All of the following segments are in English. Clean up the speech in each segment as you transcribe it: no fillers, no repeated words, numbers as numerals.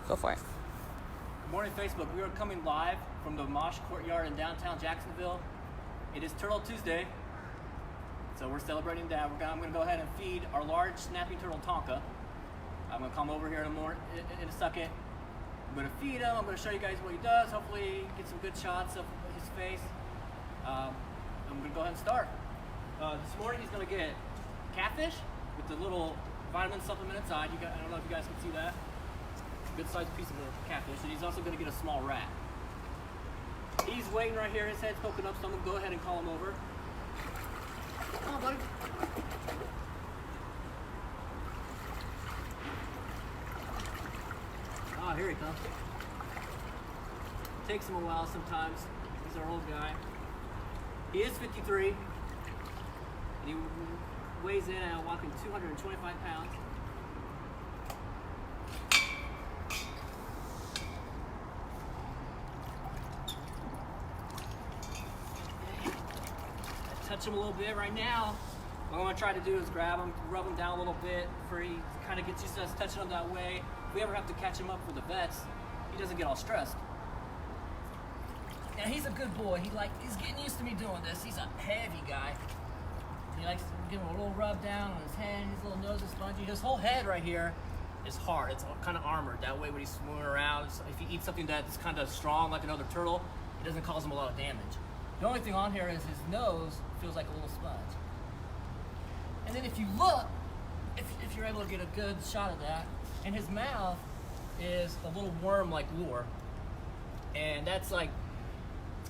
Go for it. Good morning, Facebook. We are coming live from the MOSH courtyard in downtown Jacksonville. It is Turtle Tuesday, so we're celebrating that. I'm going to go ahead and feed our large snapping turtle Tonca. I'm going to come over here in a second. I'm going to feed him. I'm going to show you guys what he does. Hopefully get some good shots of his face. I'm going to go ahead and start. This morning he's going to get catfish with the little vitamin supplement inside. I don't know if you guys can see that. Good sized piece of catfish, and he's also going to get a small rat. He's waiting right here, his head's poking up, so I'm going to go ahead and call him over. Come on, buddy. Ah, here he comes. Takes him a while sometimes. He's our old guy. He is 53, and he weighs in at a whopping 225 pounds. Touch him a little bit right now. What I'm going to try to do is grab him, rub him down a little bit before he kind of gets used to us touching him that way. If we ever have to catch him up for the vets, he doesn't get all stressed. Yeah, he's a good boy. He's getting used to me doing this. He's a heavy guy. He likes to give him a little rub down on his head. His little nose is spongy. His whole head right here is hard. It's kind of armored. That way when he's swimming around, if he eats something that's kind of strong like another turtle, it doesn't cause him a lot of damage. The only thing on here is his nose feels like a little sponge. And then if you look, if you're able to get a good shot of that, in his mouth is a little worm-like lure. And that's like,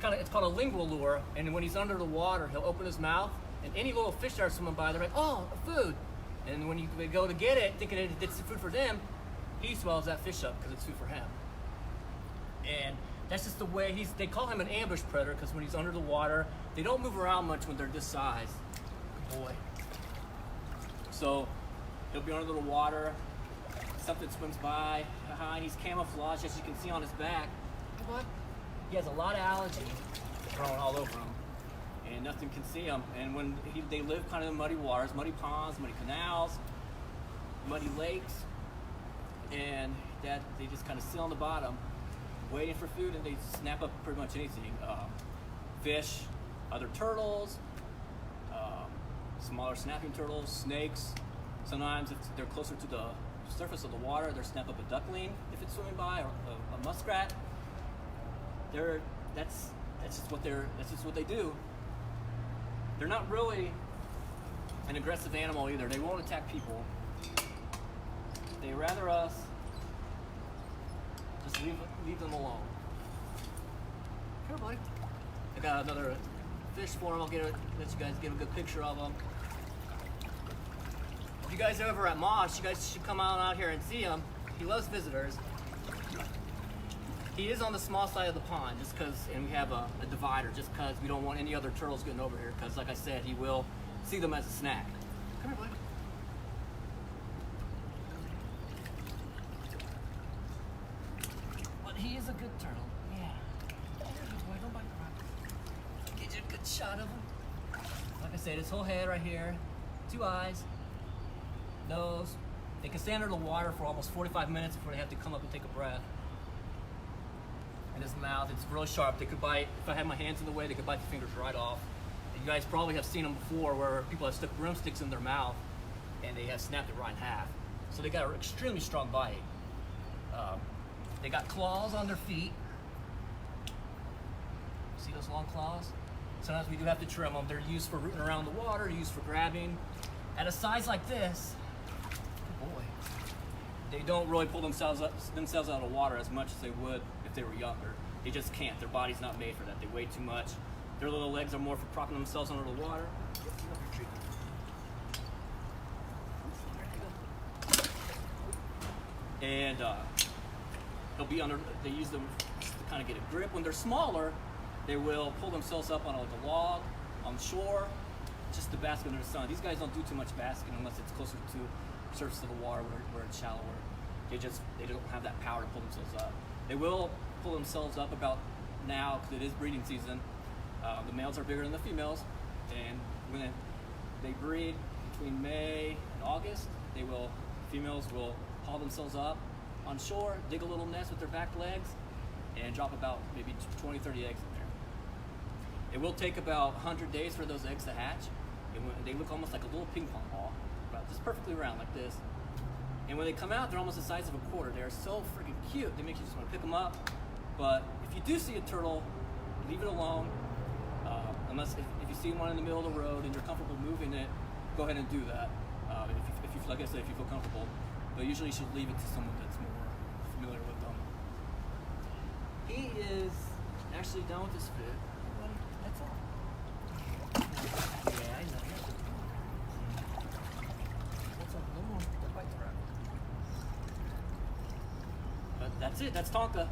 it's called a lingual lure. And when he's under the water, he'll open his mouth, and any little fish that are swimming by, they're like, oh, food. And when they go to get it, thinking it's food for them, he swallows that fish up because it's food for him. And that's just the way they call him an ambush predator because when he's under the water, they don't move around much when they're this size. Good boy. So he'll be under the water, something swims by, behind, he's camouflaged as you can see on his back. What? He has a lot of algae growing all over him, and nothing can see him. And when they live kind of in muddy waters, muddy ponds, muddy canals, muddy lakes, and that they just kind of sit on the bottom, waiting for food, and they snap up pretty much anything. Fish, other turtles, smaller snapping turtles, snakes. Sometimes if they're closer to the surface of the water, they'll snap up a duckling if it's swimming by, or a muskrat. That's just what they do. They're not really an aggressive animal either. They won't attack people. They rather us just leave them alone. Here, buddy. I got another fish for him. I'll let you guys get a good picture of him. If you guys are ever at MOSH, you guys should come out here and see him. He loves visitors. He is on the small side of the pond, and we have a divider, just because we don't want any other turtles getting over here, because like I said, he will see them as a snack. Come here, buddy. But he is a good turtle. Yeah. Boy, don't bite the rock. Get you a good shot of him. Like I said, his whole head right here, 2 eyes, nose. They can stay under the water for almost 45 minutes before they have to come up and take a breath. And his mouth, it's really sharp. They could bite, if I had my hands in the way, they could bite the fingers right off. And you guys probably have seen them before where people have stuck broomsticks in their mouth and they have snapped it right in half. So they got an extremely strong bite. They got claws on their feet. See those long claws? Sometimes we do have to trim them. They're used for rooting around the water, used for grabbing. At a size like this, good boy, they don't really pull themselves out of water as much as they would if they were younger. They just can't. Their body's not made for that. They weigh too much. Their little legs are more for propping themselves under the water. And they'll be under. They use them to kind of get a grip. When they're smaller, they will pull themselves up on like a log on the shore, just to bask under the sun. These guys don't do too much basking unless it's closer to the surface of the water where it's shallower. They don't have that power to pull themselves up. They will pull themselves up about now because it is breeding season. The males are bigger than the females, and when they breed between May and August, females will haul themselves up on shore, dig a little nest with their back legs, and drop about maybe 20, 30 eggs in there. It will take about 100 days for those eggs to hatch. And they look almost like a little ping pong ball, just perfectly round like this. And when they come out, they're almost the size of a quarter. They're so freaking cute. They make you just want to pick them up. But if you do see a turtle, leave it alone. Unless if you see one in the middle of the road and you're comfortable moving it, go ahead and do that. If you, like I said, if you feel comfortable. But usually you should leave it to someone that's more familiar with them. He is actually done with his food. That's all. Yeah, I know. What's up? No more. But that's it. That's Tonca.